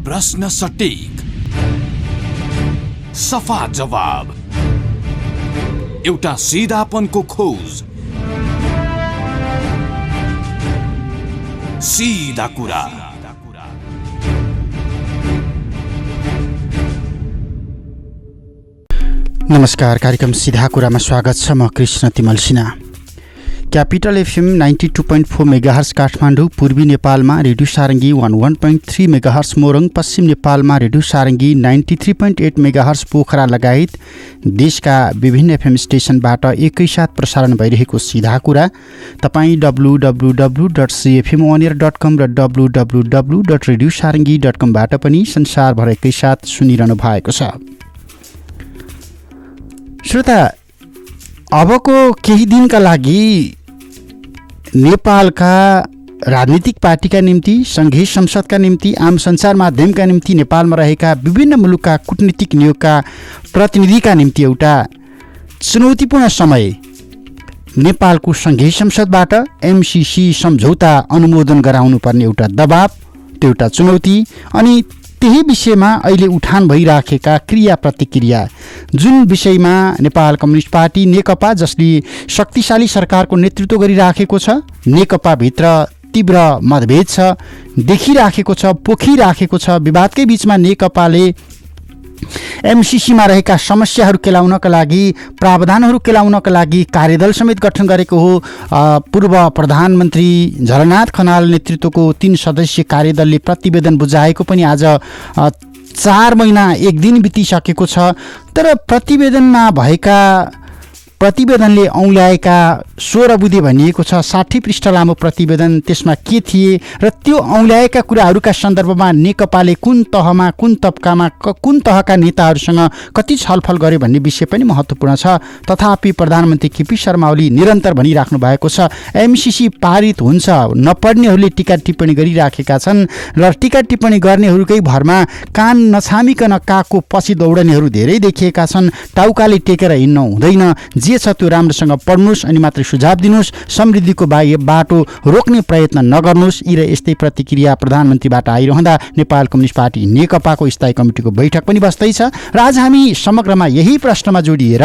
प्रश्न सटीक, सफा जवाब, एउटा सिधापनको खोज, सीधा कुरा। नमस्कार, कार्यक्रम सीधा कुरामा स्वागत छ। म कृष्ण तिमल Sinha. Capital FM 92.4 megahertz Kathmandu, पूर्वी नेपालमा रेडियो सारङ्गी 101.3 मेगाहर्स मोरङ, पश्चिम नेपालमा रेडियो सारङ्गी 93.8 मेगाहर्स पोखरा लगायत देशका विभिन्न एफएम स्टेसनबाट एकैसाथ प्रसारण भइरहेको सीधा कुरा तपाईँ www.cfmonair.com र www.radiosarangi.com बाट पनि संसारभर एकैसाथ सुनिरहनु भएको छ। श्रोता, अबको केही दिनका लागि नेपालका राजनीतिक पार्टीका निम्ति, सङ्घीय संसदका निम्ति, आम सञ्चार माध्यमका निम्ति, नेपालमा रहेका विभिन्न मुलुकका कूटनीतिक नियोगका प्रतिनिधिका निम्ति एउटा चुनौतीपूर्ण समय नेपालको सङ्घीय संसदबाट एमसीसी सम्झौता अनुमोदन गराउनुपर्ने एउटा दबाब, त्यो एउटा चुनौती, अनि त्यही विषयमा अहिले उठान भइराखेका क्रिया प्रतिक्रिया, जुन विषयमा नेपाल कम्युनिस्ट पार्टी नेकपा, जसले शक्तिशाली सरकारको नेतृत्व गरिराखेको छ, नेकपाभित्र तीव्र मतभेद छ, देखिराखेको छ, पोखिराखेको छ। विवादकै बीचमा नेकपाले एमसीसीमा रहेका समस्याहरू केलाउनका लागि, प्रावधानहरू केलाउनका लागि कार्यदल समेत गठन गरेको हो। पूर्व प्रधानमन्त्री झलनाथ खनाल नेतृत्वको 3 सदस्यीय कार्यदलले प्रतिवेदन बुझाएको पनि आज 4 महिना 1 दिन बितिसकेको छ। तर प्रतिवेदनले औँल्याएका 16 बुँदे भनिएको छ, 60 पृष्ठ लामो प्रतिवेदन। त्यसमा के थिए र त्यो औँल्याएका कुराहरूका सन्दर्भमा नेकपाले कुन तहमा, कुन तबकामा, कुन तहका नेताहरूसँग कति छलफल गर्यो भन्ने विषय पनि महत्त्वपूर्ण छ। तथापि प्रधानमन्त्री केपी शर्मा ओली निरन्तर भनिराख्नु भएको छ, एमसीसी पारित हुन्छ। नपढ्नेहरूले टिका टिप्पणी गरिराखेका छन् र टिका टिप्पणी गर्नेहरूकै भरमा कान नछामिकन कागको पछि दौडनेहरू धेरै देखिएका छन्। टाउकाले टेकेर हिँड्नु हुँदैन, जे छ त्यो राम्रोसँग पढ्नुहोस् अनि मात्रै सुझाव दिनुहोस्, समृद्धिको बाटो रोक्ने प्रयत्न नगर्नुहोस्। यी र यस्तै प्रतिक्रिया प्रधानमन्त्रीबाट आइरहँदा नेपाल कम्युनिस्ट पार्टी नेकपाको स्थायी कमिटीको बैठक पनि बस्दैछ र आज हामी समग्रमा यही प्रश्नमा जोडिएर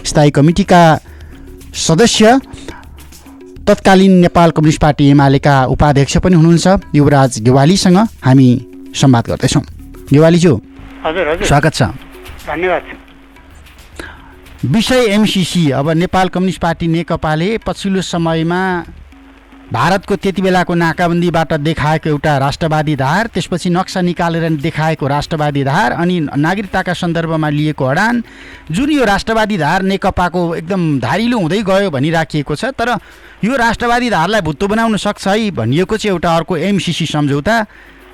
स्थायी कमिटीका सदस्य, तत्कालीन नेपाल कम्युनिस्ट पार्टी एमालेका उपाध्यक्ष पनि हुनुहुन्छ युवराज गेवालीसँग हामी संवाद गर्दैछौँ। गेवालीज्यू, हजुर स्वागत छ। धन्यवाद। विषय एमसीसी। अब नेपाल कम्युनिस्ट पार्टी नेकपाले पछिल्लो समयमा भारतको त्यति बेलाको नाकाबन्दीबाट देखाएको एउटा राष्ट्रवादी धार, त्यसपछि नक्सा निकालेर देखाएको राष्ट्रवादी धार, अनि नागरिकताका सन्दर्भमा लिएको अडान, जुन यो राष्ट्रवादी धार नेकपाको एकदम धारिलो हुँदै गयो भनिराखिएको छ। तर यो राष्ट्रवादी धारलाई भुत्तो बनाउन सक्छ है भनिएको चाहिँ एउटा अर्को एमसीसी सम्झौता।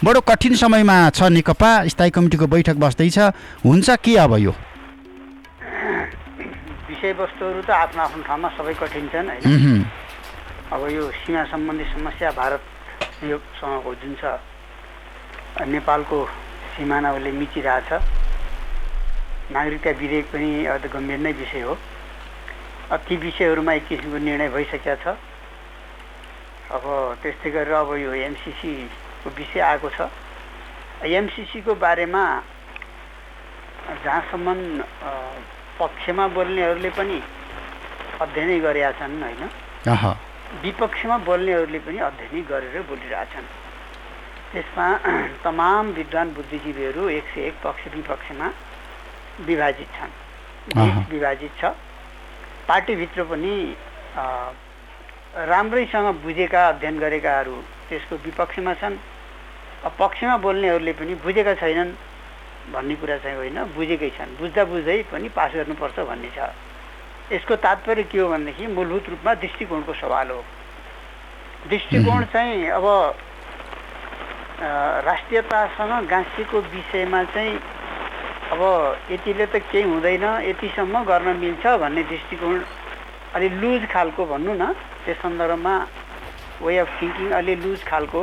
बडो कठिन समयमा छ नेकपा, स्थायी कमिटीको बैठक बस्दैछ, हुन्छ के अब यो? विषयवस्तुहरू त आफ्नो आफ्नो ठाउँमा सबै कठिन छन् हैन। अब यो सीमा सम्बन्धी समस्या भारतसँगको जुन छ, नेपालको सिमानाले मिचिरहेछ। नागरिकता विधेयक पनि अब गम्भीर नै विषय हो। अब ती विषयहरूमा एक किसिमको निर्णय भइसकेको छ। अब त्यस्तै गरेर अब यो एमसीसीको विषय आएको छ। एमसीसीको बारेमा जहाँसम्म पक्षमा बोल्नेहरूले पनि अध्ययनै गरेका छन् होइन, विपक्षमा बोल्नेहरूले पनि अध्ययनै गरेर बोलिरहेछन्। त्यसमा तमाम विद्वान बुद्धिजीवीहरू 101 पक्ष विपक्षमा विभाजित छन्, विभाजित छ। पार्टीभित्र पनि राम्रैसँग बुझेका, अध्ययन गरेकाहरू त्यसको विपक्षमा छन्। पक्षमा बोल्नेहरूले पनि बुझेका छैनन् भन्ने कुरा चाहिँ होइन, बुझेकै छन्। बुझ्दा बुझ्दै पनि पास गर्नुपर्छ भन्ने छ। यसको तात्पर्य के हो भनेदेखि मूलभूत रूपमा दृष्टिकोणको सवाल हो। दृष्टिकोण चाहिँ अब राष्ट्रियतासँग गाँसिएको विषयमा चाहिँ अब यतिले त केही हुँदैन, यतिसम्म गर्न मिल्छ भन्ने दृष्टिकोण अलि लुज खालको भनौँ न, त्यस सन्दर्भमा वे अफ थिङ्किङ अलि लुज खालको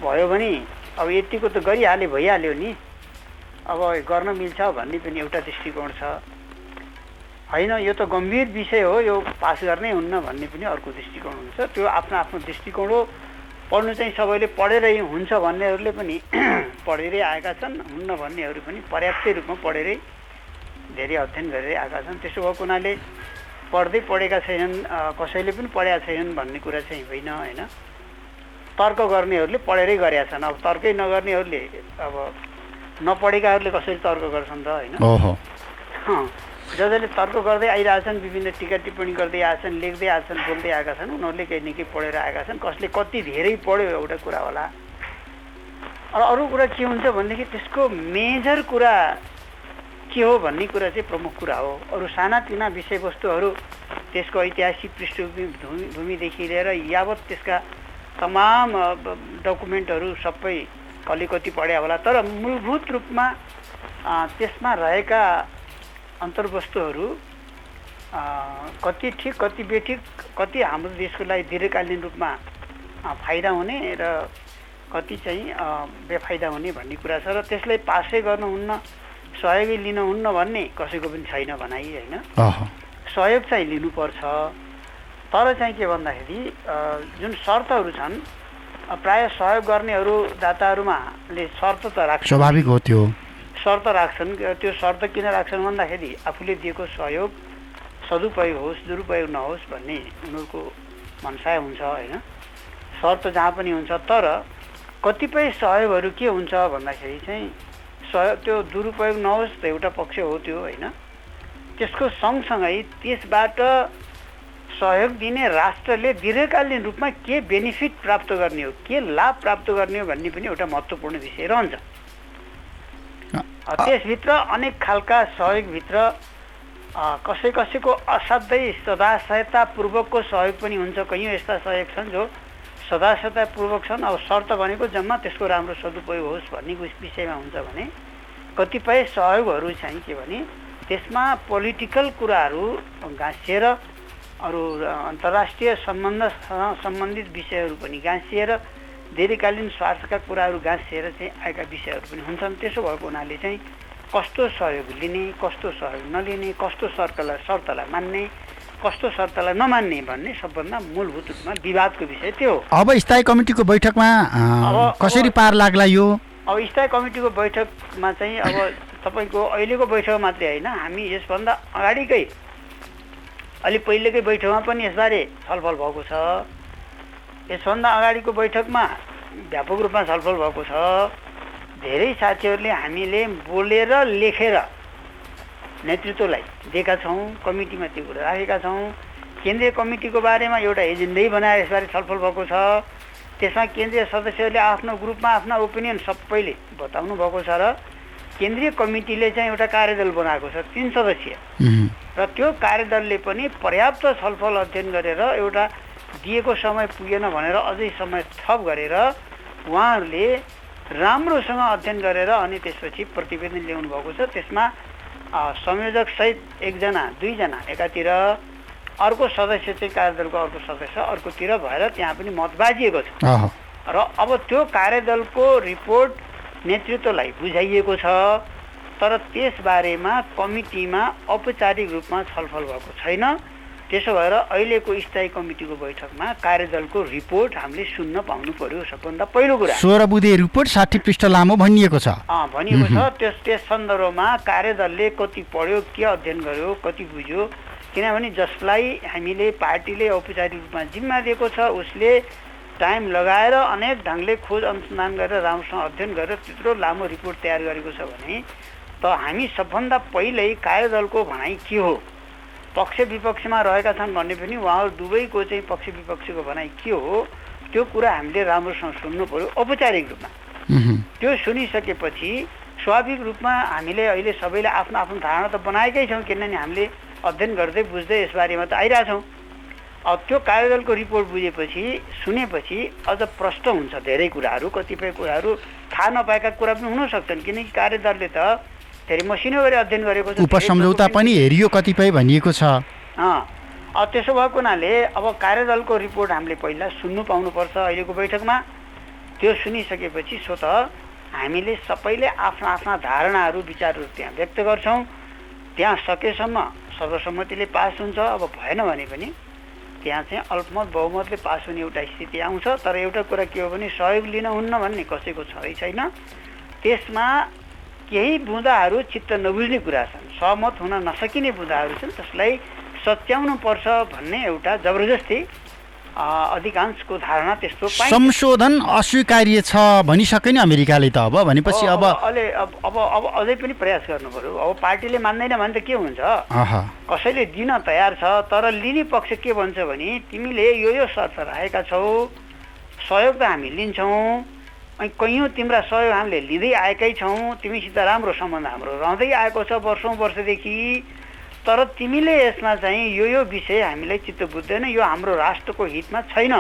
भयो भने अब यतिको त गरिहाले भइहाल्यो नि, अब गर्न मिल्छ भन्ने पनि एउटा दृष्टिकोण छ होइन। यो त गम्भीर विषय हो, यो पास गर्नै हुन्न भन्ने पनि अर्को दृष्टिकोण हुन्छ। त्यो आफ्नो आफ्नो दृष्टिकोण हो। पढ्नु चाहिँ सबैले पढेरै हुन्छ भन्नेहरूले पनि पढेरै आएका छन्, हुन्न भन्नेहरू पनि पर्याप्त रूपमा पढेरै धेरै अध्ययन गरेरै आएका छन्। त्यसो भएको हुनाले पढ्दै पढेका छैनन्, कसैले पनि पढेका छैनन् भन्ने कुरा चाहिँ होइन होइन। तर्क गर्नेहरूले पढेरै गरेका छन्। अब तर्कै नगर्नेहरूले अब नपढेकाहरूले कसरी तर्क गर्छन् त होइन। जसले तर्क गर्दै आइरहेछन्, विभिन्न टिका टिप्पणी गर्दै आएछन्, लेख्दै आएछन्, बोल्दै आएका छन्, उनीहरूले केही न केही पढेर आएका छन्। कसले कति धेरै पढ्यो एउटा कुरा होला। र अरू कुरा के हुन्छ भनेदेखि त्यसको मेजर कुरा के हो भन्ने कुरा चाहिँ प्रमुख कुरा हो। अरू सानातिना विषयवस्तुहरू त्यसको ऐतिहासिक पृष्ठभूमिदेखि लिएर यावत त्यसका तमाम डकुमेन्टहरू सबै कति पढ्या होला, तर मूलभूत रूपमा त्यसमा रहेका अन्तर्वस्तुहरू कति ठिक कति बेठिक, कति हाम्रो देशको लागि दीर्घकालीन रूपमा फाइदा हुने र कति चाहिँ बेफाइदा हुने भन्ने कुरा छ। र त्यसलाई पासै गर्नुहुन्न, सहयोगै लिनुहुन्न भन्ने कसैको पनि छैन भनाइ होइन। सहयोग चाहिँ लिनुपर्छ, तर चाहिँ के भन्दाखेरि जुन शर्तहरू छन्, प्रायः सहयोग गर्नेहरू दाताहरूमाले शर्त त राख्छन्, स्वाभाविक हो त्यो शर्त राख्छन्। त्यो शर्त किन राख्छन् भन्दाखेरि आफूले दिएको सहयोग सदुपयोग होस् दुरुपयोग नहोस् भन्ने उनीहरूको मनसाय हुन्छ होइन। शर्त जहाँ पनि हुन्छ, तर कतिपय सहयोगहरू के हुन्छ भन्दाखेरि चाहिँ सहयोग त्यो दुरुपयोग नहोस् त एउटा पक्ष हो त्यो होइन। त्यसको सँगसँगै त्यसबाट सहयोग दिने राष्ट्रले दीर्घकालीन रूपमा के बेनिफिट प्राप्त गर्ने हो, के लाभ प्राप्त गर्ने हो भन्ने पनि एउटा महत्त्वपूर्ण विषय रहन्छ। त्यसभित्र अनेक खालका सहयोगभित्र कसै कसैको असाध्यै सदासहायतापूर्वकको सहयोग पनि हुन्छ। कयौँ यस्ता सहयोग छन् जो सदासहायतापूर्वक छन्। अब शर्त भनेको जम्मा त्यसको राम्रो सदुपयोग होस् भन्ने विषयमा हुन्छ भने कतिपय सहयोगहरू चाहिँ के भने त्यसमा पोलिटिकल कुराहरू गाँसिएर, अरू अन्तर्राष्ट्रिय सम्बन्धसँग सम्बन्धित विषयहरू पनि गाँसिएर, दीर्घकालीन स्वार्थका कुराहरू गाँसिएर चाहिँ आएका विषयहरू पनि हुन्छन्। त्यसो भएको हुनाले चाहिँ कस्तो सहयोग लिने, कस्तो सहयोग नलिने, कस्तो शर्तलाई मान्ने, कस्तो शर्तलाई नमान्ने भन्ने सबभन्दा मूलभूत रूपमा विवादको विषय त्यो हो। अब स्थायी कमिटीको बैठकमा कसरी पार लाग्ला यो? अब स्थायी कमिटीको बैठकमा चाहिँ अब तपाईँको अहिलेको बैठक मात्रै होइन, हामी यसभन्दा अगाडिकै अलि पहिलेकै बैठकमा पनि यसबारे छलफल भएको छ। यसभन्दा अगाडिको बैठकमा व्यापक रूपमा छलफल भएको छ। धेरै साथीहरूले हामीले बोलेर लेखेर नेतृत्वलाई दिएका छौँ, कमिटीमा त्यो कुरा राखेका छौँ। केन्द्रीय कमिटीको बारेमा एउटा एजेन्डै बनाएर यसबारे छलफल भएको छ। त्यसमा केन्द्रीय सदस्यहरूले आफ्नो ग्रुपमा आफ्ना ओपिनियन सबैले बताउनु भएको छ र केन्द्रीय कमिटीले चाहिँ एउटा कार्यदल बनाएको छ 3 सदस्यीय, र त्यो कार्यदलले पनि पर्याप्त छलफल अध्ययन गरेर एउटा दिएको समय पुगेन भनेर अझै समय थप गरेर उहाँहरूले राम्रोसँग अध्ययन गरेर अनि त्यसपछि प्रतिवेदन ल्याउनु भएको छ। त्यसमा संयोजकसहित 1 जना 2 जना एकातिर, अर्को सदस्य चाहिँ कार्यदलको अर्को सदस्य अर्कोतिर भएर त्यहाँ पनि मत बाजिएको छ। र अब त्यो कार्यदलको रिपोर्ट नेतृत्वलाई बुझाइएको छ, तर त्यसबारेमा कमिटीमा औपचारिक रूपमा छलफल भएको छैन। त्यसो भएर अहिलेको स्थायी कमिटीको बैठकमा कार्यदलको रिपोर्ट हामीले सुन्न पाउनु पर्यो। सबभन्दा पहिलो कुरा 16 बुँदे रिपोर्ट 60 पृष्ठ लामो भनिएको छ। भनिएको छ। त्यस सन्दर्भमा कार्यदलले कति पढ्यो, के अध्ययन गर्यो, कति बुझ्यो, किनभने जसलाई हामीले पार्टीले औपचारिक रूपमा जिम्मा दिएको छ उसले टाइम लगाएर अनेक ढङ्गले खोज अनुसन्धान गरेर राम्रोसँग अध्ययन गरेर त्यत्रो लामो रिपोर्ट तयार गरेको छ भने त हामी सबभन्दा पहिल्यै कार्यदलको भनाइ के हो, पक्ष विपक्षमा रहेका छन् भन्ने पनि उहाँहरू दुवैको चाहिँ पक्ष विपक्षको भनाइ के हो त्यो कुरा हामीले राम्रोसँग सुन्नु पर्यो औपचारिक रूपमा। त्यो सुनिसकेपछि स्वाभाविक रूपमा हामीले अहिले सबैले आफ्नो आफ्नो धारणा त बनाएकै छौँ, किनभने हामीले अध्ययन गर्दै बुझ्दै यसबारेमा त आइरहेछौँ। अब त्यो कार्यदलको रिपोर्ट बुझेपछि सुनेपछि अझ प्रष्ट हुन्छ धेरै कुराहरू, कतिपय कुराहरू थाहा नपाएका कुरा पनि हुनसक्छन्, किनकि कार्यदलले त धेरै मसिनो गरी अध्ययन गरेको छ। उपसम्झौता पनि हेरियो कतिपय भनिएको छ। अब त्यसो भएको हुनाले अब कार्यदलको रिपोर्ट हामीले पहिला सुन्नु पाउनुपर्छ अहिलेको बैठकमा। त्यो सुनिसकेपछि स्वतः हामीले सबैले आफ्ना आफ्ना धारणाहरू विचारहरू त्यहाँ व्यक्त गर्छौँ। त्यहाँ सकेसम्म सर्वसम्मतिले पास हुन्छ। अब भएन भने पनि त्यहाँ चाहिँ अल्पमत बहुमतले पास हुने एउटा स्थिति आउँछ। तर एउटा कुरा के हो भने सहयोग लिन हुन्न भन्ने कसैको छँदै छैन। त्यसमा केही बुँदाहरू चित्त नबुझ्ने कुरा छन्, सहमत हुन नसकिने बुँदाहरू छन्, त्यसलाई सच्याउनु पर्छ भन्ने एउटा जबरजस्ती अधिकांशको धारणा त्यस्तो पाइन्छ। संशोधन अस्वीकार्य छ भनिसक्यो नि अमेरिकाले त अब भनेपछि अब अझै पनि प्रयास गर्नु पर्यो। अब पार्टीले मान्दैन भने त के हुन्छ, कसैले दिन तयार छ तर लिने पक्ष के भन्छ भने तिमीले यो शर्त राखेका छौ, सहयोग त हामी लिन्छौँ, अनि कैयौँ तिम्रा सहयोग हामीले लिँदै आएकै छौँ, तिमीसित राम्रो सम्बन्ध हाम्रो रहँदै आएको छ वर्षौँ वर्षदेखि, तर तिमीले यसमा चाहिँ यो विषय हामीलाई चित्त बुझ्दैन, यो हाम्रो राष्ट्रको हितमा छैन,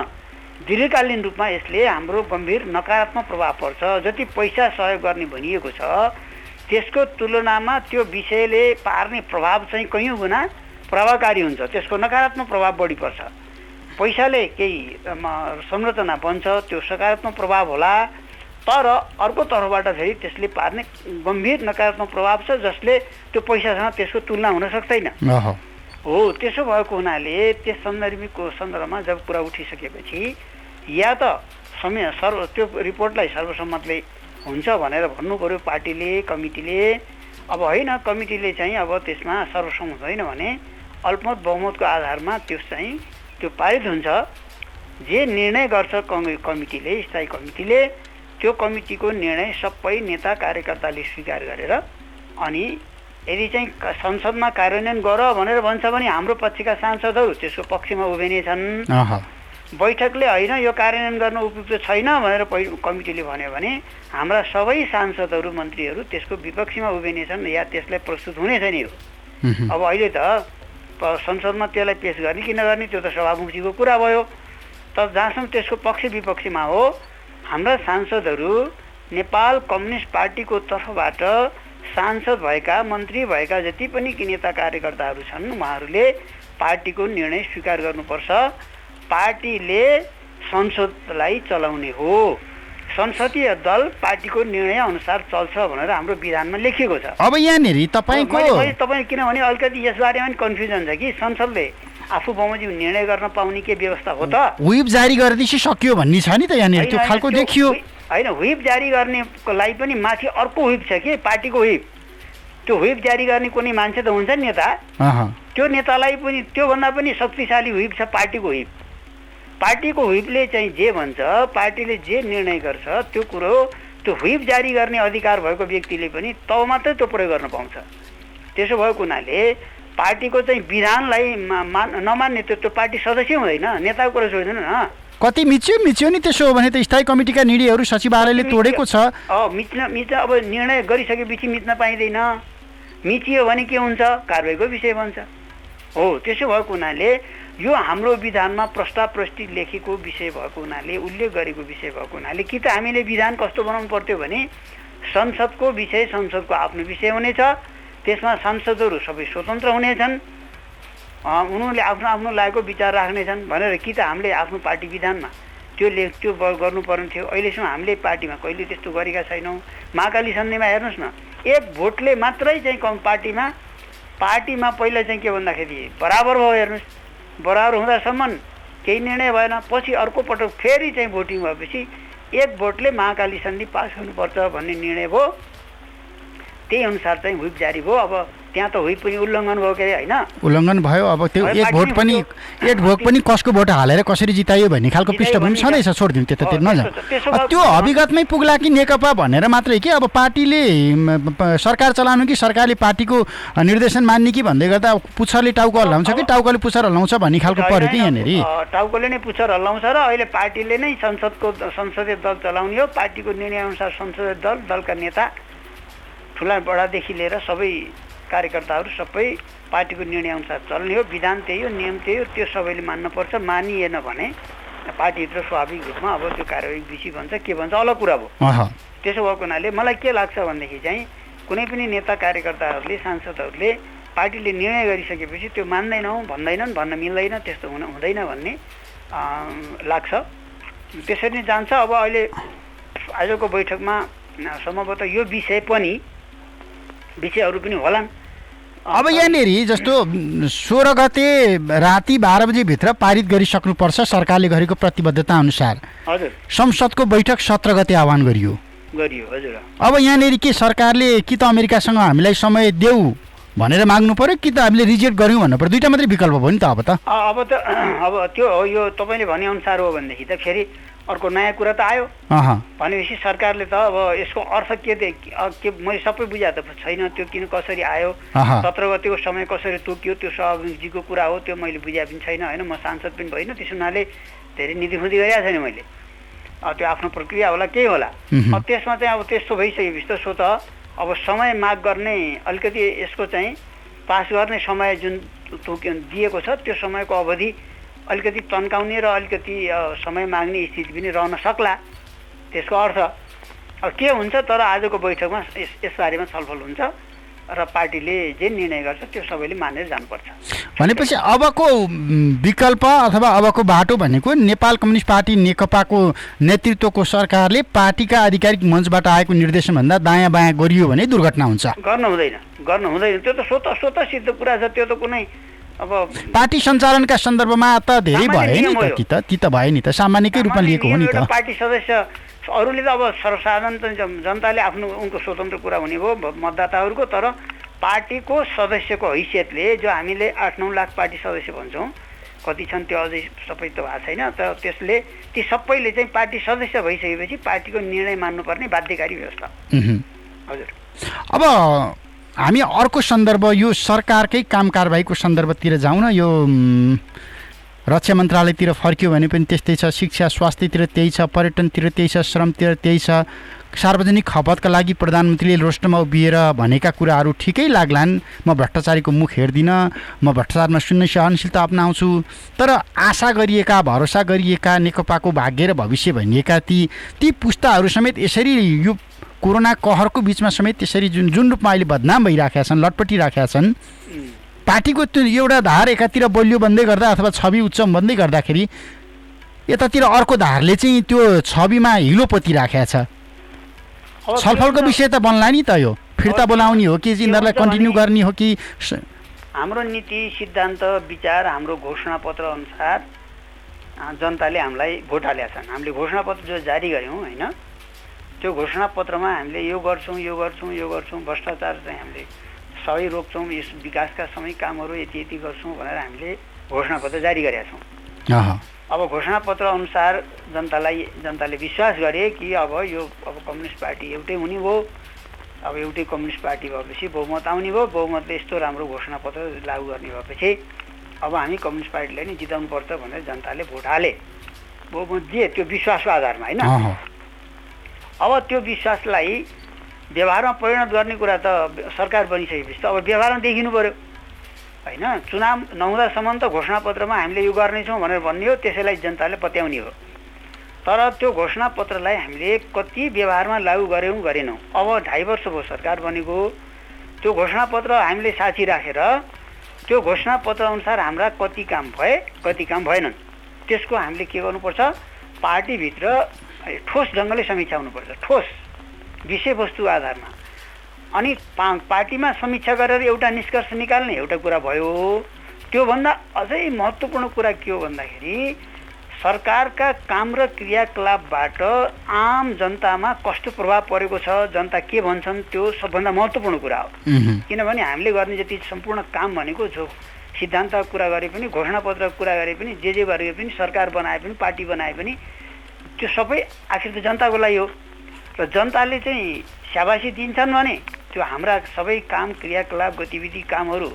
दीर्घकालीन रूपमा यसले हाम्रो गम्भीर नकारात्मक प्रभाव पर्छ, जति पैसा सहयोग गर्ने भनिएको छ त्यसको तुलनामा त्यो विषयले पार्ने प्रभाव चाहिँ कैयौँ गुणा प्रभावकारी हुन्छ, त्यसको नकारात्मक प्रभाव बढी पर्छ। पैसाले केही संरचना बन्छ, त्यो सकारात्मक प्रभाव होला, तर अर्को तर्फबाट फेरि त्यसले पार्ने गम्भीर नकारात्मक प्रभाव छ जसले त्यो पैसासँग त्यसको तुलना हुन सक्दैन। हो, त्यसो भएको हुनाले त्यस सन्दर्भमा जब कुरा उठिसकेपछि या त त्यो रिपोर्टलाई सर्वसम्मतले हुन्छ भनेर भन्नु पर्यो पार्टीले, कमिटीले। अब होइन, कमिटीले चाहिँ अब त्यसमा सर्वसम्मत होइन भने अल्पमत बहुमतको आधारमा त्यो पारित हुन्छ। जे निर्णय गर्छ कमिटीले, स्थायी कमिटीले, त्यो कमिटीको निर्णय सबै नेता कार्यकर्ताले स्वीकार गरेर अनि यदि चाहिँ संसदमा कार्यान्वयन गर भनेर भन्छ भने हाम्रो पक्षका सांसदहरू त्यसको पक्षमा उभिनेछन्। बैठकले होइन यो कार्यान्वयन गर्न उपयुक्त छैन भनेर कमिटीले भन्यो भने हाम्रा सबै सांसदहरू मन्त्रीहरू त्यसको विपक्षमा उभिनेछन् या त्यसलाई प्रस्तुत हुने छैन। अब अहिले त संसदमा त्यसलाई पेश गर्ने कि नगर्ने त्यो त सभामुखजीको कुरा भयो, तर जहाँसम्म त्यसको पक्ष विपक्षमा हो हाम्रा सांसदहरू नेपाल कम्युनिस्ट पार्टीको तर्फबाट सांसद भएका, मन्त्री भएका जति पनि नेता कार्यकर्ताहरू छन् उहाँहरूले पार्टीको निर्णय स्वीकार गर्नुपर्छ। पार्टीले संसदलाई चलाउने हो, संसदीय दल पार्टीको निर्णय अनुसार चल्छ भनेर हाम्रो विधानमा लेखिएको छ। अब यहाँनिर तपाईँ किनभने अलिकति यसबारेमा पनि कन्फ्युजन छ कि संसदले आफू बमोजिम निर्णय गर्न पाउने के व्यवस्था हो त? व्हिप जारी गरिदिएपछि सक्यो भन्ने छ नि त यहाँनिर, त्यो खालको देखियो होइन। व्हिप जारी गर्नेको लागि पनि माथि अर्को व्हिप छ कि पार्टीको व्हिप, त्यो व्हिप जारी गर्ने कुनै मान्छे त हुन्छ नि नेता, त्यो नेतालाई पनि त्योभन्दा पनि शक्तिशाली व्हिप छ पार्टीको व्हिप। पार्टीको व्हिपले चाहिँ जे भन्छ, पार्टीले जे निर्णय गर्छ त्यो कुरो त्यो व्हिप जारी गर्ने अधिकार भएको व्यक्तिले पनि तब मात्रै त्यो प्रयोग गर्न पाउँछ। त्यसो भएको हुनाले पार्टीको चाहिँ विधानलाई नमान्ने त्यो पार्टी सदस्य हुँदैन, नेताको कुरा छोड्दैन न। कति मिच्यो नि त्यसो हो भने त स्थायी कमिटीका निर्णयहरू सचिवालयले तोडेको छ। मिच्न अब निर्णय गरिसकेपछि मिच्न पाइँदैन, मिचियो भने के हुन्छ, कारबाहीको विषय बन्छ। हो, त्यसो भएको हुनाले यो हाम्रो विधानमा प्रस्ताव प्रस्तुत लेखेको विषय भएको हुनाले, उल्लेख गरेको विषय भएको हुनाले कि त हामीले विधान कस्तो बनाउनु पर्थ्यो भने संसदको विषय संसदको आफ्नो विषय हुनेछ, त्यसमा सांसदहरू सबै स्वतन्त्र हुनेछन्, उनीहरूले आफ्नो आफ्नो लागेको विचार राख्नेछन् भनेर कि त हामीले आफ्नो पार्टी विधानमा त्यो गर्नुपर्ने थियो। अहिलेसम्म हामीले पार्टीमा कहिले त्यस्तो गरेका छैनौँ। महाकाली सन्धिमा हेर्नुहोस् न, एक भोटले मात्रै चाहिँ पार्टीमा पहिला चाहिँ के भन्दाखेरि बराबर भयो। हेर्नुहोस्, बराबर हुँदासम्म केही निर्णय भएन, पछि अर्को पटक फेरि चाहिँ भोटिङ भएपछि एक भोटले महाकाली सन्धि पास गर्नुपर्छ भन्ने निर्णय भयो। त्यही अनुसार चाहिँ व्हिप जारी भयो। अब त्यहाँ त व्हिप पनि उल्लङ्घन भयो के होइन, उल्लङ्घन भयो। अब त्यो एक भोट पनि कसको भोट हालेर कसरी जितायो भन्ने खालको पृष्ठभूमि छँदैछ, छोडिदिउँ त्यतातिर नजाउँ। त्यो अभिगतमै पुग्ला कि नेकपा भनेर मात्रै कि अब पार्टीले सरकार चलाउनु कि सरकारले पार्टीको निर्देशन मान्ने कि भन्दै गर्दा पुच्छरले टाउको हल्लाउँछ कि टाउकोले पुच्छर हल्लाउँछ भन्ने खालको पर्यो कि यहाँनिर। टाउकोले नै पुच्छर हल्लाउँछ र अहिले पार्टीले नै संसदीय दल चलाउने हो। पार्टीको निर्णयअनुसार संसदीय दलका नेता ठुला बडादेखि लिएर सबै कार्यकर्ताहरू सबै पार्टीको निर्णयअनुसार चल्ने हो। विधान त्यही हो, नियम त्यही हो, त्यो सबैले मान्नुपर्छ। मानिएन भने पार्टीभित्र स्वाभाविक रूपमा अब त्यो कारबाही बिसी भन्छ के भन्छ अलग कुरा भयो। त्यसो भएको हुनाले मलाई के लाग्छ भनेदेखि चाहिँ कुनै पनि नेता कार्यकर्ताहरूले, सांसदहरूले पार्टीले निर्णय गरिसकेपछि त्यो मान्दैनौँ, भन्दैनन्, भन्न मिल्दैन, त्यस्तो हुँदैन भन्ने लाग्छ। त्यसरी नै जान्छ। अब अहिले आजको बैठकमा सम्भवतः यो विषयहरू पनि होलान्। अब यहाँनिर जस्तो 16 गते राति 12 बजेभित्र पारित गरिसक्नुपर्छ सरकारले गरेको प्रतिबद्धता अनुसार। हजुर, संसदको बैठक 17 गते आह्वान गरियो। हजुर। अब यहाँनिर के सरकारले कि त अमेरिकासँग हामीलाई समय देऊ भनेर माग्नु पर्यो कि त हामीले रिजेक्ट गऱ्यौँ भन्नु पर्यो? दुईवटा मात्रै विकल्प भयो नि त अब त। अब त्यो हो, यो तपाईँले भनेअनुसार हो भनेदेखि त फेरि अर्को नयाँ कुरा त आयो। भनेपछि सरकारले त अब यसको अर्थ के मैले सबै बुझा त छैन, त्यो किन कसरी आयो, 17 गतेको समय कसरी तोकियो, त्यो सहभागीजीको कुरा हो, त्यो मैले बुझा पनि छैन होइन। म सांसद पनि होइन, त्यस हुनाले धेरै नीतिखुदी गरिरहेको छैन मैले। त्यो आफ्नो प्रक्रिया होला, केही होला। त्यसमा चाहिँ अब त्यस्तो भइसकेपछि त सो त अब समय माग गर्ने अलिकति यसको चाहिँ पास गर्ने समय जुन दिएको छ त्यो समयको अवधि अलिकति तन्काउने र अलिकति समय माग्ने स्थिति पनि रहन सक्ला। त्यसको अर्थ अब के हुन्छ, तर आजको बैठकमा यसबारेमा छलफल हुन्छ र पार्टीले जे निर्णय गर्छ त्यो सबैले मानेर जानुपर्छ। भनेपछि अबको विकल्प अथवा अबको बाटो भनेको नेपाल कम्युनिस्ट पार्टी नेकपाको नेतृत्वको सरकारले पार्टीका आधिकारिक मञ्चबाट आएको निर्देशनभन्दा दायाँ बायाँ गरियो भने दुर्घटना हुन्छ। गर्नु हुँदैन, त्यो त स्वतः सिद्ध कुरा छ। त्यो त कुनै अब पार्टी सञ्चालनका सन्दर्भमा त धेरै भयो नि त, ती त भयो नि त, सामान्यकै रूपमा लिएको हो नि त। पार्टी सदस्य अरूले त अब सर्वसाधारण जनताले आफ्नो उनको स्वतन्त्र कुरा हुने भयो मतदाताहरूको, तर पार्टीको सदस्यको हैसियतले जो हामीले 8-9 लाख पार्टी सदस्य भन्छौँ, कति छन् त्यो अझै सबै त भएको छैन, तर त्यसले ती सबैले चाहिँ पार्टी सदस्य भइसकेपछि पार्टीको निर्णय मान्नुपर्ने बाध्यकारी व्यवस्था। हजुर, अब हामी अर्को सन्दर्भ यो सरकारकै काम कारबाहीको सन्दर्भतिर जाउँ न। यो रक्षा मन्त्रालयतिर फर्क्यो भने पनि त्यस्तै छ, शिक्षा स्वास्थ्यतिर त्यही छ, पर्यटनतिर त्यही छ, श्रमतिर त्यही छ। सार्वजनिक खपतका लागि प्रधानमन्त्रीले रोस्टरमा उभिएर भनेका कुराहरू ठिकै लाग्लान्, म भ्रष्टाचारीको मुख हेर्दिनँ, म भ्रष्टाचारमा शून्य सहनशीलता अपनाउँछु, तर आशा गरिएका भरोसा गरिएका नेकपाको भाग्य र भविष्य भनिएका ती पुस्ताहरू समेत यसरी यो कोरोना कहरको बिचमा समेत त्यसरी जुन रूपमा अहिले बदनाम भइराखेका छन्, लटपटिराखेका छन्, पार्टीको त्यो एउटा धार एकातिर बलियो बन्दै गर्दा अथवा छवि उच्च बन्दै गर्दाखेरि यतातिर अर्को धारले चाहिँ त्यो छविमा हिलो पोतिराखेको छ। छलफलको विषय त बन्ला नि त, यो फिर्ता बोलाउने हो कि यिनीहरूलाई कन्टिन्यू गर्ने हो कि? हाम्रो नीति सिद्धान्त विचार हाम्रो घोषणापत्र अनुसार जनताले हामीलाई भोट हालेका छन्। हामीले घोषणापत्र जो जारी गऱ्यौँ होइन, त्यो घोषणापत्रमा हामीले यो गर्छौँ, भ्रष्टाचार चाहिँ हामीले सबै रोक्छौँ, यस विकासका सबै कामहरू यति गर्छौँ भनेर हामीले घोषणापत्र जारी गरेका छौँ। अब घोषणापत्र अनुसार जनताले विश्वास गरे कि अब कम्युनिस्ट पार्टी एउटै हुने भयो। अब एउटै कम्युनिस्ट पार्टी भएपछि बहुमत आउने भयो, बहुमतले यस्तो राम्रो घोषणापत्र लागू गर्ने भएपछि अब हामी कम्युनिस्ट पार्टीलाई नै जिताउनु पर्छ भनेर जनताले भोट हाले, बहुमत दिए, त्यो विश्वासको आधारमा होइन। अब त्यो विश्वासलाई व्यवहारमा परिणत गर्ने कुरा त सरकार बनिसकेपछि त अब व्यवहारमा देखिनु पर्यो होइन। चुनाव नहुँदासम्म त घोषणापत्रमा हामीले यो गर्नेछौँ भनेर भन्ने हो, त्यसैलाई जनताले पत्याउने हो। तर त्यो घोषणापत्रलाई हामीले कति व्यवहारमा लागू गरेनौँ। अब 2.5 वर्ष भयो सरकार बनेको, त्यो घोषणापत्र हामीले साक्षी राखेर त्यो घोषणापत्र अनुसार हाम्रा कति काम भए कति काम भएनन् त्यसको हामीले के गर्नुपर्छ, पार्टीभित्र ठोस ढङ्गले समीक्षा हुनुपर्छ, ठोस विषयवस्तु आधारमा। अनि पार्टीमा समीक्षा गरेर एउटा निष्कर्ष निकाल्ने एउटा कुरा भयो। त्योभन्दा अझै महत्त्वपूर्ण कुरा के हो भन्दाखेरि सरकारका काम र क्रियाकलापबाट आम जनतामा कस्तो प्रभाव परेको छ, जनता के भन्छन्, त्यो सबभन्दा महत्त्वपूर्ण कुरा हो। किनभने हामीले गर्ने जति सम्पूर्ण काम भनेको जो सिद्धान्तको कुरा गरे पनि, घोषणापत्रको कुरा गरे पनि, जे गरे पनि, सरकार बनाए पनि, पार्टी बनाए पनि, त्यो सबै आखिर त जनताको लागि हो। र जनताले चाहिँ स्याबासी दिन्छन् भने त्यो हाम्रा सबै काम क्रियाकलाप गतिविधि कामहरू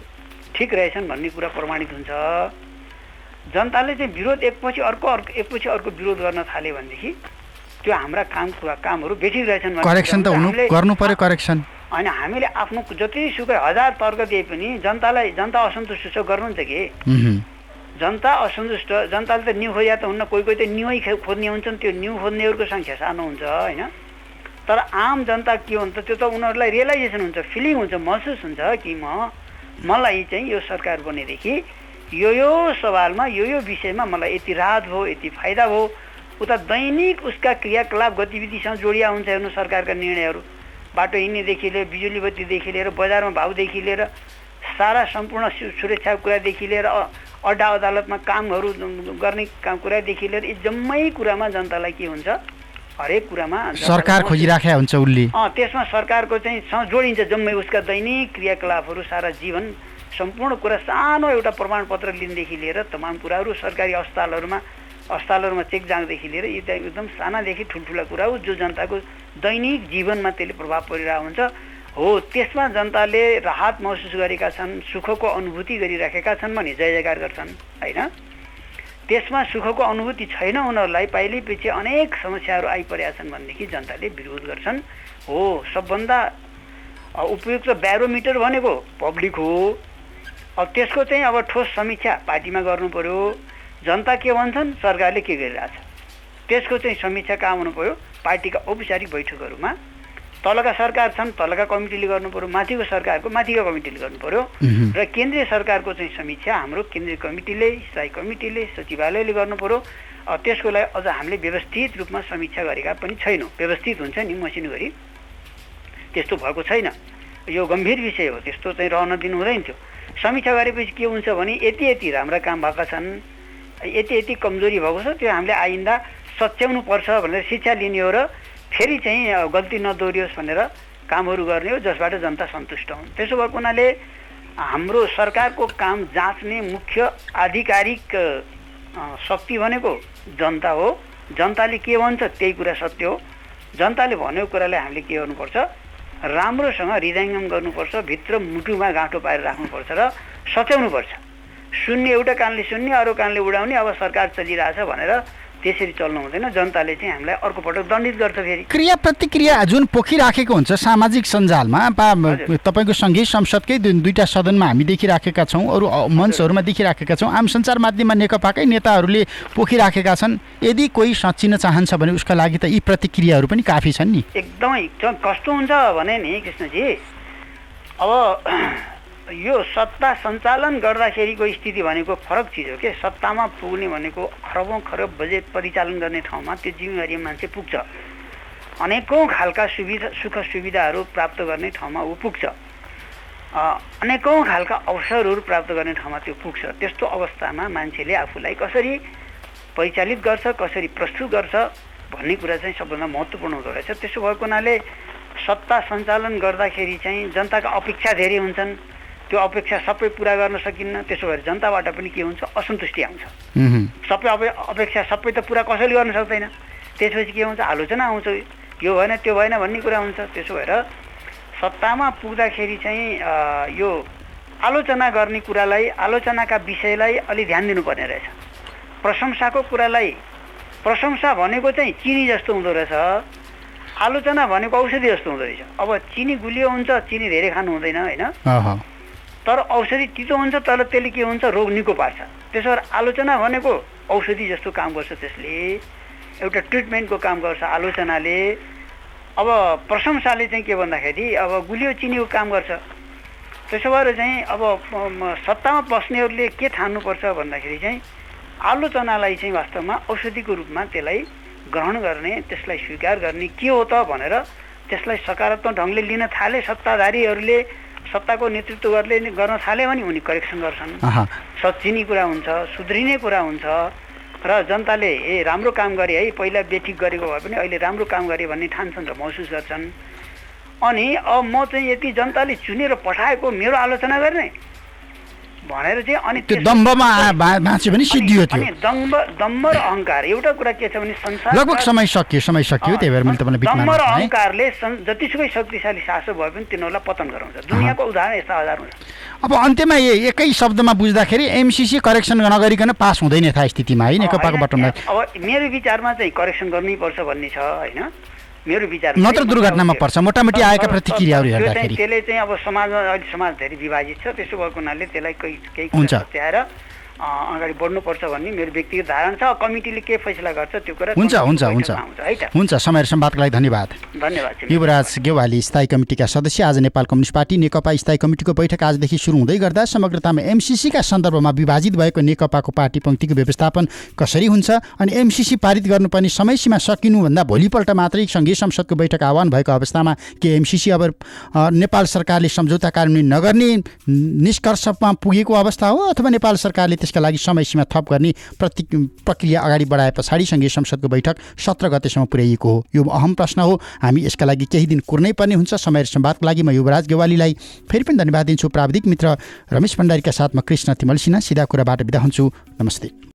ठिक रहेछन् भन्ने कुरा प्रमाणित हुन्छ। जनताले चाहिँ विरोध एकपछि अर्को विरोध गर्न थाल्यो भनेदेखि त्यो हाम्रा कामहरू बेठिक रहेछन् करेक्सन त गर्नु पर्यो। करेक्सन होइन, हामीले आफ्नो जतिसुकै 1000 तर्क दिए पनि जनता असन्तुष्ट छ, गर्नुहुन्छ कि जनता असन्तुष्ट, जनताले त न्यू खोज्या त हुन्न, कोही त न्यूै खोज्ने हुन्छन्, त्यो न्यू खोज्नेहरूको सङ्ख्या सानो हुन्छ होइन। तर आम जनता के हुन्छ, त्यो त उनीहरूलाई रियलाइजेसन हुन्छ, फिलिङ हुन्छ, महसुस हुन्छ कि मलाई चाहिँ यो सरकार बनेदेखि यो सवालमा यो विषयमा मलाई यति राहत भयो, यति फाइदा भयो। उता दैनिक उसका क्रियाकलाप गतिविधिसँग जोडिया हुन्छ। हेर्नु सरकारका निर्णयहरू, बाटो हिँड्नेदेखि लिएर, बिजुली बत्तीदेखि लिएर, बजारमा भाउदेखि लिएर सारा सम्पूर्ण सुरक्षाको कुरादेखि लिएर अड्डा अदालतमा कामहरू गर्ने कुरादेखि लिएर यी जम्मै कुरामा जनतालाई के हुन्छ, हरेक कुरामा सरकार खोजिराखेका हुन्छ उसले। त्यसमा सरकारको चाहिँ जोडिन्छ जम्मै उसका दैनिक क्रियाकलापहरू, सारा जीवन, सम्पूर्ण कुरा, सानो एउटा प्रमाणपत्र लिनदेखि लिएर तमाम कुराहरू सरकारी अस्पतालहरूमा चेक जाँचदेखि लिएर यी एकदम सानादेखि ठुल्ठुला कुरा हो जो जनताको दैनिक जीवनमा त्यसले प्रभाव परिरहेको हुन्छ। हो, त्यसमा जनताले राहत महसुस गरेका छन्, सुखको अनुभूति गरिराखेका छन् भने जय जयकार गर्छन् होइन। त्यसमा सुखको अनुभूति छैन उनीहरूलाई, पहिले पछि अनेक समस्याहरू आइपरेका छन् भनेदेखि जनताले विरोध गर्छन्। हो, सबभन्दा उपयुक्त ब्यारोमिटर भनेको पब्लिक हो। अब त्यसको चाहिँ अब ठोस समीक्षा पार्टीमा गर्नु पर्यो। जनता के भन्छन्, सरकारले के गरिरहेछ, त्यसको चाहिँ समीक्षा कहाँ हुनु पर्यो, पार्टीका औपचारिक बैठकहरूमा। तलका सरकार छन्, तलका कमिटीले गर्नु पर्यो, माथिको सरकारको माथिका कमिटीले गर्नु पर्यो, र केन्द्रीय सरकारको चाहिँ समीक्षा हाम्रो केन्द्रीय कमिटीले, स्थायी कमिटीले, सचिवालयले गर्नु पर्यो। त्यसको लागि अझ हामीले व्यवस्थित रूपमा समीक्षा गरेका पनि छैनौँ। व्यवस्थित हुन्छ नि मसिनो गरी, त्यस्तो भएको छैन। यो गम्भीर विषय हो, त्यस्तो चाहिँ रहन दिनु हुँदैन थियो। समीक्षा गरेपछि के हुन्छ भने यति यति राम्रा काम भएका छन्, यति यति कमजोरी भएको छ, त्यो हामीले आइन्दा सच्याउनु पर्छ भनेर शिक्षा लिने हो र फेरि चाहिँ गल्ती नदोहोरियोस् भनेर कामहरू गर्ने हो जसबाट जनता सन्तुष्ट हुन्। त्यसो भएको हुनाले हाम्रो सरकारको काम जाँच्ने मुख्य आधिकारिक शक्ति भनेको जनता हो। जनताले के भन्छ त्यही कुरा सत्य हो। जनताले भनेको कुरालाई हामीले के गर्नुपर्छ, राम्रोसँग हृदयङ्गम गर्नुपर्छ, भित्र मुटुमा गाँठो पारेर राख्नुपर्छ र सच्याउनुपर्छ। सुन्ने एउटा कानले सुन्ने, अरू कानले उडाउने, अब सरकार चलिरहेछ भनेर त्यसरी चल्नु हुँदैन। जनताले चाहिँ हामीलाई अर्को पटक दण्डित गर्छ। फेरि क्रिया प्रतिक्रिया जुन पोखिराखेको हुन्छ सामाजिक सञ्जालमा, तपाईँको सँगै संसदकै दुईटा सदनमा हामी देखिराखेका छौँ, अरू मञ्चहरूमा देखिराखेका छौँ, आम सञ्चार माध्यममा नेकपाकै नेताहरूले पोखिराखेका छन्। यदि कोही सच्चिन चाहन्छ भने उसका लागि त यी प्रतिक्रियाहरू पनि काफी छन् नि। एकदमै कस्तो हुन्छ भने नि कृष्णजी, अब यो सत्ता सञ्चालन गर्दाखेरिको स्थिति भनेको फरक चिज हो के। सत्तामा पुग्ने भनेको खरबौँ खरब बजेट परिचालन गर्ने ठाउँमा त्यो जिम्मेवारी मान्छे पुग्छ। अनेकौँ खालका सुख सुविधाहरू प्राप्त गर्ने ठाउँमा ऊ पुग्छ। अनेकौँ खालका अवसरहरू प्राप्त गर्ने ठाउँमा त्यो पुग्छ। त्यस्तो अवस्थामा मान्छेले आफूलाई कसरी परिचालित गर्छ, कसरी प्रस्तुत गर्छ भन्ने कुरा चाहिँ सबभन्दा महत्त्वपूर्ण हुँदो रहेछ। त्यसो भएको हुनाले सत्ता सञ्चालन गर्दाखेरि चाहिँ जनताका अपेक्षा धेरै हुन्छन्, त्यो अपेक्षा सबै पुरा गर्न सकिन्न। त्यसो भएर जनताबाट पनि के हुन्छ, असन्तुष्टि आउँछ। सबै अपेक्षा सबै त पुरा कसैले गर्न सक्दैन। त्यसपछि के हुन्छ, आलोचना आउँछ, यो भएन त्यो भएन भन्ने कुरा हुन्छ। त्यसो भएर सत्तामा पुग्दाखेरि चाहिँ यो आलोचना गर्ने कुरालाई, आलोचनाका विषयलाई अलि ध्यान दिनुपर्ने रहेछ। प्रशंसाको कुरालाई, प्रशंसा भनेको चाहिँ चिनी जस्तो हुँदो रहेछ, आलोचना भनेको औषधि जस्तो हुँदो रहेछ। अब चिनी गुलियो हुन्छ, चिनी धेरै खानु हुँदैन होइन, तर औषधि तितो हुन्छ, तर त्यसले के हुन्छ, रोग निको पार्छ। त्यसो भएर आलोचना भनेको औषधि जस्तो काम गर्छ, त्यसले एउटा ट्रिटमेन्टको काम गर्छ आलोचनाले। अब प्रशंसाले चाहिँ के भन्दाखेरि अब गुलियो चिनीको काम गर्छ। त्यसो भएर चाहिँ अब सत्तामा बस्नेहरूले के ठान्नुपर्छ भन्दाखेरि चाहिँ आलोचनालाई चाहिँ वास्तवमा औषधिको रूपमा त्यसलाई ग्रहण गर्ने, त्यसलाई स्वीकार गर्ने के हो त भनेर त्यसलाई सकारात्मक ढङ्गले लिन थाले सत्ताधारीहरूले, सत्ताको नेतृत्व गर्न थाले भने उनी करेक्सन गर्छन्। सच्चिने कुरा हुन्छ, सुध्रिने कुरा हुन्छ र जनताले राम्रो काम गरे है, पहिला बेठिक गरेको भए पनि अहिले राम्रो काम गरे भन्ने ठान्छन् र महसुस गर्छन्। अनि अब म चाहिँ यति जनताले चुनेर पठाएको मेरो आलोचना गर्ने भनेर चाहिँ अनि त्यो दम्बमा बाँच्यो भने सिद्धियो। त्यो दम्ब र अहङ्कार एउटा कुरा के छ भने संसार लगभग समय सकियो त्यही भएर मैले तपाईँलाई दम्ब र अहङ्कारले जतिसुकै शक्तिशाली शासक भए पनि तिनीहरूलाई पतन गराउँछ। दुनियाँको उदाहरण यस्ता हजार हुन्छ। अब अन्त्यमा एकै शब्दमा बुझ्दाखेरि एमसिसी करेक्सन नगरिकन पास हुँदैन यथास्थितिमा है नेकपाको बटमलाई। अब मेरो विचारमा चाहिँ करेक्सन गर्नैपर्छ भन्ने छ होइन, मेरो विचार नत्र दुर्घटनामा पर्छ। मोटामोटी आएका प्रतिक्रियाहरू हेर्दाखेरि त्यसले चाहिँ अब समाजमा अहिले समाज धेरै विभाजित छ। त्यसो भएको हुनाले त्यसलाई केही कुरा सच्याएर अगाडि बढ्नुपर्छ भन्ने मेरो व्यक्तिगत धारणा छ। कमिटीले के फैसला गर्छ त्यो कुरा हुन्छ हुन्छ बैठकमा हुन्छ आउँछ है त। हुन्छ समय र संवादको लागि धन्यवाद। धन्यवाद। युवराज गेवाली स्थायी कमिटीका सदस्य। आज नेपाल कम्युनिस्ट पार्टी नेकपा स्थायी कमिटीको बैठक आजदेखि सुरु हुँदै गर्दा समग्रतामा एमसीसीका सन्दर्भमा विभाजित भएको नेकपाको पार्टी पङ्क्तिको व्यवस्थापन कसरी हुन्छ अनि एमसीसी पारित गर्नुपर्ने समयसीमा सकिनुभन्दा भोलिपल्ट मात्रै सङ्घीय संसदको बैठक आह्वान भएको अवस्थामा के एमसीसी अब नेपाल सरकारले सम्झौता कार्यान्वयन नगर्ने निष्कर्षमा पुगेको अवस्था हो अथवा नेपाल सरकारले त्यसका लागि समयसीमा थप गर्ने प्रक्रिया अगाडि बढाए पछाडि सङ्घीय संसदको बैठक 17 गतेसम्म पुर्याइएको हो? यो अहम प्रश्न हो। हामी यसका लागि केही दिन कुर्नै पर्ने हुन्छ। समय र संवादको लागि म युवराज गेवालीलाई फेरि पनि धन्यवाद दिन्छु। प्राविधिक मित्र रमेश भण्डारीका साथ म कृष्ण तिमल सिन्हा सिधा कुराबाट बिदा हुन्छु। नमस्ते।